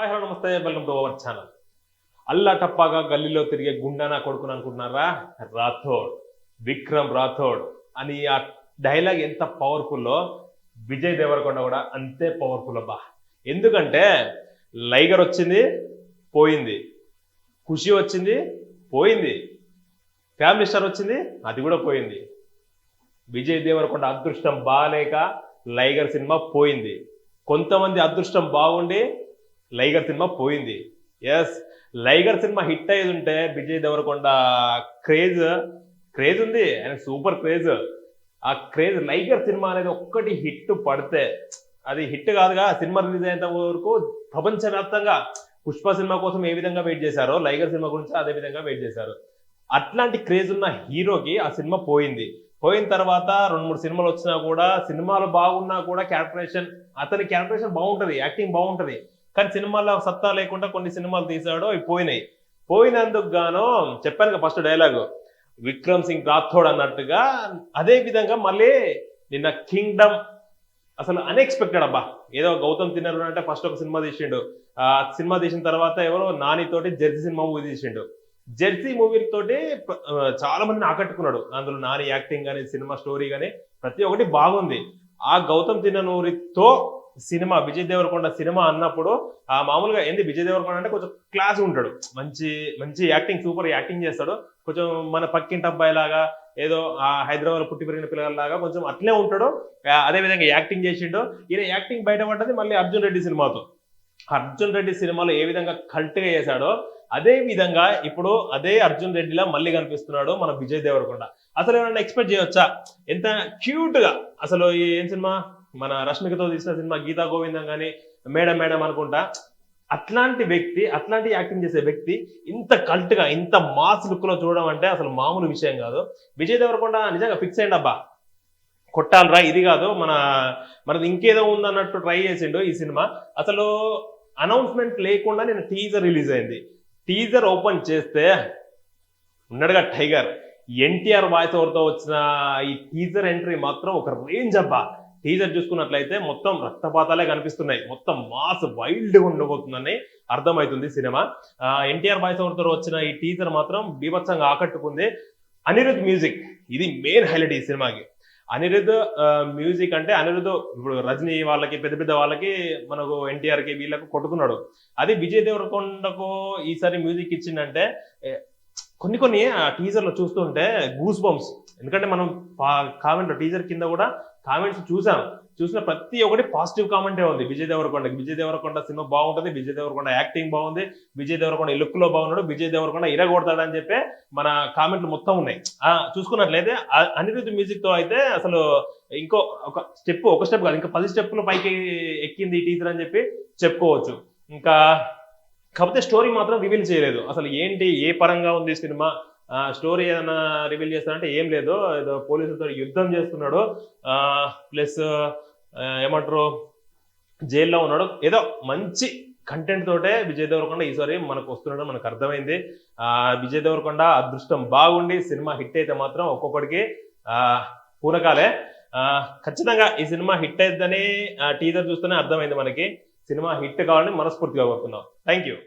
Hi hello నమస్తే welcome to our channel. అల్లా టప్పాగా గల్లీలో తిరిగే గుండానా కొడుకుని అనుకుంటున్నారా? రాథోడ్, విక్రమ్ రాథోడ్ అని ఆ డైలాగ్ ఎంత పవర్ఫుల్లో విజయ్ దేవరకొండ కూడా అంతే పవర్ఫుల్ అబ్బా. ఎందుకంటే లైగర్ వచ్చింది పోయింది, ఖుషి వచ్చింది పోయింది, ఫ్యామిలీ స్టార్ వచ్చింది అది కూడా పోయింది. విజయ్ దేవరకొండ అదృష్టం బాగాలేక లైగర్ సినిమా పోయింది. కొంతమంది అదృష్టం బాగుండి లైగర్ సినిమా పోయింది. ఎస్, లైగర్ సినిమా హిట్ అయ్యేది ఉంటే విజయ్ దేవరకొండ క్రేజ్ ఉంది, ఆయన సూపర్ క్రేజ్. ఆ క్రేజ్ లైగర్ సినిమా అనేది ఒక్కటి హిట్ పడితే అది హిట్ కాదుగా. సినిమా రిలీజ్ అయ్యేంత వరకు ప్రపంచవ్యాప్తంగా పుష్ప సినిమా కోసం ఏ విధంగా వెయిట్ చేశారో లైగర్ సినిమా గురించి అదే విధంగా వెయిట్ చేశారు. అట్లాంటి క్రేజ్ ఉన్న హీరోకి ఆ సినిమా పోయింది. పోయిన తర్వాత 2-3 సినిమాలు వచ్చినా కూడా, సినిమాలు బాగున్నా కూడా అతని క్యారెక్టరేషన్ బాగుంటది, యాక్టింగ్ బాగుంటది. కానీ సినిమాలో సత్తా లేకుండా కొన్ని సినిమాలు తీసాడు, అవి పోయినాయి. పోయినందుకు గాను చెప్పాను ఫస్ట్ డైలాగు విక్రమ్ సింగ్ రాథోడ్ అన్నట్టుగా అదే విధంగా మళ్ళీ నిన్న కింగ్డమ్ అసలు అన్ఎక్స్పెక్టెడ్ అబ్బా. ఏదో గౌతమ్ తిన్నరు అంటే ఫస్ట్ ఒక సినిమా తీసిండు, ఆ సినిమా తీసిన తర్వాత ఎవరో నానితోటి జెర్సీ సినిమా మూవీ తీసిండు. జెర్సీ మూవీతోటి చాలా మందిని ఆకట్టుకున్నాడు. అందులో నాని యాక్టింగ్ కానీ సినిమా స్టోరీ కానీ ప్రతి ఒక్కటి బాగుంది. ఆ గౌతమ్ తిన్ననూరితో సినిమా విజయ్ దేవరకొండ సినిమా అన్నప్పుడు ఆ మామూలుగా ఏంది విజయ్ దేవరకొండ అంటే కొంచెం క్లాస్ ఉంటాడు, మంచి మంచి యాక్టింగ్, సూపర్ యాక్టింగ్ చేస్తాడు. కొంచెం మన పక్కింటి అబ్బాయి లాగా, ఏదో హైదరాబాద్ పుట్టి పెరిగిన పిల్లలాగా కొంచెం అట్లే ఉంటాడు. అదే విధంగా యాక్టింగ్ చేసిండు. ఈయన యాక్టింగ్ బయటపడ్డది మళ్ళీ అర్జున్ రెడ్డి సినిమాతో. అర్జున్ రెడ్డి సినిమాలో ఏ విధంగా కల్ట్గా చేశాడో అదే విధంగా ఇప్పుడు అదే అర్జున్ రెడ్డిలా మళ్ళీ కనిపిస్తున్నాడు మన విజయ్ దేవరకొండ. అసలు ఏమన్నా ఎక్స్పెక్ట్ చేయవచ్చా? ఎంత క్యూట్ గా అసలు ఏం సినిమా, మన రష్మికతో తీసిన సినిమా గీతా గోవిందం కానీ, మేడం మేడం అనుకుంటా, అట్లాంటి వ్యక్తి, అట్లాంటి యాక్టింగ్ చేసే వ్యక్తి ఇంత కల్ట్ గా ఇంత మాస్ లుక్ లో చూడడం అంటే అసలు మామూలు విషయం కాదు. విజయ్ దేవరకొండ నిజంగా ఫిక్స్ అయ్యండి అబ్బా, కొట్టాలరా ఇది కాదు మనది ఇంకేదో ఉందన్నట్టు ట్రై చేసిండు ఈ సినిమా. అసలు అనౌన్స్మెంట్ లేకుండా నేను టీజర్ రిలీజ్ అయింది. టీజర్ ఓపెన్ చేస్తే ఉన్నాడుగా టైగర్, ఎన్టీఆర్ వాయిస్ ఓవర్తో వచ్చిన ఈ టీజర్ ఎంట్రీ మాత్రం ఒక రేంజ్ అబ్బా. టీజర్ చూసుకున్నట్లయితే మొత్తం రక్తపాతాలే కనిపిస్తున్నాయి, మొత్తం మాస్ వైల్డ్గా ఉండబోతుందని అర్థమవుతుంది సినిమా. ఎన్టీఆర్ వాయిస్ ఓవర్తో వచ్చిన ఈ టీజర్ మాత్రం బీభత్సంగా ఆకట్టుకుంది. అనిరుద్ మ్యూజిక్ ఇది మెయిన్ హైలైట్ ఈ సినిమాకి. అనిరుద్ మ్యూజిక్ అంటే అనిరుద్ ఇప్పుడు రజనీ వాళ్ళకి, పెద్ద పెద్ద వాళ్ళకి, మనకు ఎన్టీఆర్కి వీళ్ళకు కొట్టుకున్నాడు. అది విజయ్ దేవరకొండకు ఈసారి మ్యూజిక్ ఇచ్చిందంటే కొన్ని ఆ టీజర్లో చూస్తుంటే గూస్ బంప్స్. ఎందుకంటే మనం కామెంట్ టీజర్ కింద కూడా కామెంట్స్ చూసిన ప్రతి ఒక్కటి పాజిటివ్ కామెంటే ఉంది విజయ్ దేవరకొండకి. విజయ్ దేవరకొండ సినిమా బాగుంటుంది, విజయ్ దేవరకొండ యాక్టింగ్ బాగుంది, విజయ్ దేవరకొండ లుక్ లో బాగున్నాడు, విజయ్ దేవరకొండ ఇరగొడతాడని చెప్పి మన కామెంట్లు మొత్తం ఉన్నాయి. చూసుకున్నట్లయితే అనిరుద్ మ్యూజిక్ తో అయితే అసలు ఇంకో ఒక స్టెప్ కాదు, ఇంకా 10 స్టెప్పులు పైకి ఎక్కింది ఈ టీజర్ అని చెప్పి చెప్పుకోవచ్చు. ఇంకా కాకపోతే స్టోరీ మాత్రం రివీల్ చేయలేదు. అసలు ఏంటి, ఏ పరంగా ఉంది సినిమా, స్టోరీ ఏదైనా రివీల్ చేస్తానంటే ఏం లేదు. ఏదో పోలీసులతో యుద్ధం చేస్తున్నాడు, ప్లస్ ఏమంటారు జైల్లో ఉన్నాడు. ఏదో మంచి కంటెంట్ తోటే విజయ్ దేవరకొండ ఈసారి మనకు వస్తున్నాడు, మనకు అర్థమైంది. విజయ్ దేవరకొండ అదృష్టం బాగుండి సినిమా హిట్ అయితే మాత్రం ఒక్కొక్కడికి పూనకాలే. ఖచ్చితంగా ఈ సినిమా హిట్ అయిద్దని టీజర్ చూస్తేనే అర్థమైంది మనకి. సినిమా హిట్ కావాలని మనస్ఫూర్తిగా కోరుతున్నాం. Thank you.